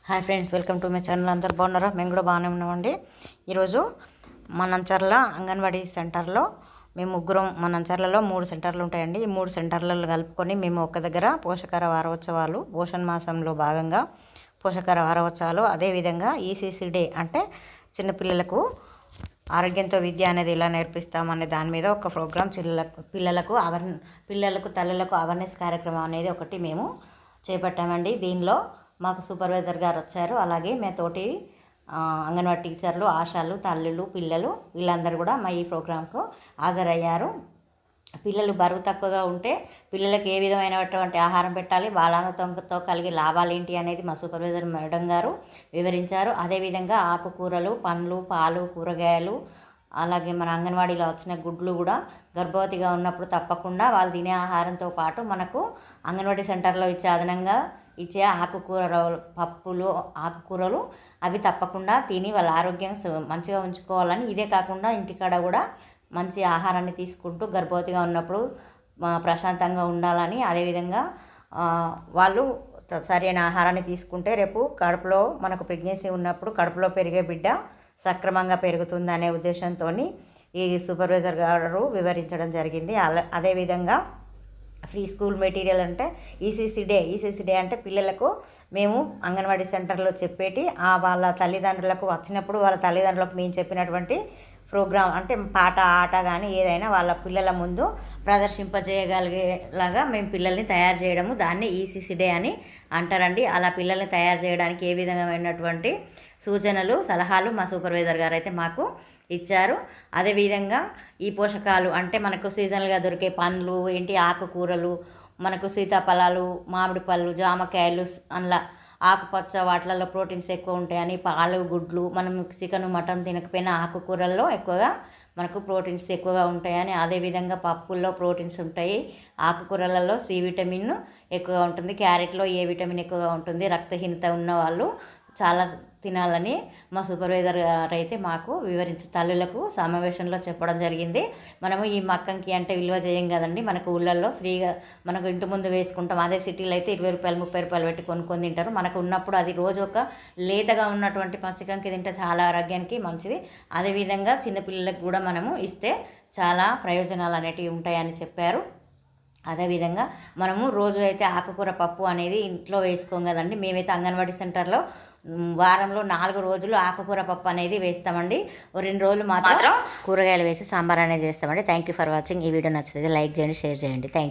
Hi friends, welcome to my channel. అందరు బాగున్నారా? మేము కూడా బాగానే ఉన్నామండి. ఈరోజు మా నంచర్ల అంగన్వాడీ సెంటర్లో మేము ముగ్గురం, మా నంచర్లలో 3 సెంటర్లు ఉంటాయండి. ఈ 3 సెంటర్లలో కలుపుకొని మేము ఒక దగ్గర పోషకాహార వారోత్సవాలు, పోషణ మాసంలో భాగంగా పోషకాహార వారోత్సవాలు, అదేవిధంగా ఈసీసీ డే అంటే చిన్నపిల్లలకు ఆరోగ్యంతో విద్య అనేది ఎలా నేర్పిస్తామనే దాని మీద ఒక ప్రోగ్రామ్ పిల్లలకు తల్లులకు అవేర్నెస్ కార్యక్రమం అనేది ఒకటి మేము చేపట్టామండి. దీనిలో మాకు సూపర్వైజర్ గారు వచ్చారు. అలాగే మా తోటి అంగన్వాడీ టీచర్లు, ఆశాలు, తల్లులు, పిల్లలు వీళ్ళందరూ కూడా మా ఈ ప్రోగ్రాంకు హాజరయ్యారు. పిల్లలు బరువు తక్కువగా ఉంటే పిల్లలకు ఏ విధమైనటువంటి ఆహారం పెట్టాలి, బాలామృతంతో కలిగే లాభాలు ఏంటి అనేది మా సూపర్వైజర్ మేడం గారు వివరించారు. అదేవిధంగా ఆకుకూరలు, పండ్లు, పాలు, కూరగాయలు, అలాగే మన అంగన్వాడీలో వచ్చిన గుడ్లు కూడా గర్భవతిగా ఉన్నప్పుడు తప్పకుండా వాళ్ళు తినే ఆహారంతో పాటు మనకు అంగన్వాడీ సెంటర్లో అదనంగా ఇచ్చే పప్పులు, ఆకుకూరలు అవి తప్పకుండా తిని వాళ్ళ ఆరోగ్యం మంచిగా ఉంచుకోవాలని, ఇదే కాకుండా ఇంటికాడ కూడా మంచి ఆహారాన్ని తీసుకుంటూ గర్భవతిగా ఉన్నప్పుడు ప్రశాంతంగా ఉండాలని, అదేవిధంగా వాళ్ళు సరైన ఆహారాన్ని తీసుకుంటే రేపు కడుపులో మనకు ప్రెగ్నెన్సీ ఉన్నప్పుడు కడుపులో పెరిగే బిడ్డ సక్రమంగా పెరుగుతుందనే ఉద్దేశంతో ఈ సూపర్వైజర్ గారు వివరించడం జరిగింది. అదేవిధంగా ఫ్రీ స్కూల్ మెటీరియల్ అంటే ఈసీసీ డే అంటే పిల్లలకు మేము అంగన్వాడీ సెంటర్లో చెప్పేటి వాళ్ళ తల్లిదండ్రులకు వచ్చినప్పుడు వాళ్ళ తల్లిదండ్రులకు మేము చెప్పినటువంటి ప్రోగ్రామ్ అంటే పాట, ఆట కానీ ఏదైనా వాళ్ళ పిల్లల ముందు ప్రదర్శింపజేయగలిగేలాగా మేము పిల్లల్ని తయారు చేయడము, దాన్ని ఈసీసీ డే అని అంటారండి. అలా పిల్లల్ని తయారు చేయడానికి ఏ విధమైనటువంటి సూచనలు, సలహాలు మా సూపర్వైజర్ గారు అయితే మాకు ఇచ్చారు. అదేవిధంగా ఈ పోషకాలు అంటే మనకు సీజనల్గా దొరికే పండ్లు ఏంటి, ఆకుకూరలు, మనకు సీతాఫలాలు, మామిడి పళ్ళు, జామకాయలు, అందులో ఆకుపచ్చ వాటిలలో ప్రోటీన్స్ ఎక్కువ ఉంటాయని, పాలు, గుడ్లు, మనం చికెన్, మటన్ తినకపోయినా ఆకుకూరల్లో ఎక్కువగా మనకు ప్రోటీన్స్ ఎక్కువగా ఉంటాయని, అదేవిధంగా పప్పుల్లో ప్రోటీన్స్ ఉంటాయి, ఆకుకూరలలో సి విటమిన్ ఎక్కువగా ఉంటుంది, క్యారెట్లో ఏ విటమిన్ ఎక్కువగా ఉంటుంది, రక్తహీనత ఉన్న వాళ్ళు చాలా తినాలని మా సూపర్వైజర్ గారు అయితే మాకు తల్లులకు సమావేశంలో చెప్పడం జరిగింది. మనము ఈ మక్కంకి అంటే విలువ చేయం కదండి, మనకు ఊళ్ళల్లో ఫ్రీగా మనకు ఇంటి ముందు వేసుకుంటాం. అదే సిటీలో అయితే 20 రూపాయలు, 30 రూపాయలు పెట్టి కొనుక్కొని తింటారు. మనకు ఉన్నప్పుడు అది రోజు ఒక లేతగా ఉన్నటువంటి పచ్చికంకి తింటే చాలా ఆరోగ్యానికి మంచిది. అదేవిధంగా చిన్నపిల్లలకు కూడా మనము ఇస్తే చాలా ప్రయోజనాలు అనేటివి ఉంటాయని చెప్పారు. అదేవిధంగా మనము రోజు అయితే ఆకుకూర పప్పు అనేది ఇంట్లో వేసుకోం కదండి. మేమైతే అంగన్వాడీ సెంటర్లో వారంలో 4 రోజులు ఆకుకూర పప్పు అనేది వేస్తామండి. 2 రోజులు మాత్రం కూరగాయలు వేసి సాంబార్ అనేది చేస్తామండి. Thank you for watching. ఈ వీడియో నచ్చితే లైక్ చేయండి, షేర్ చేయండి. Thank you.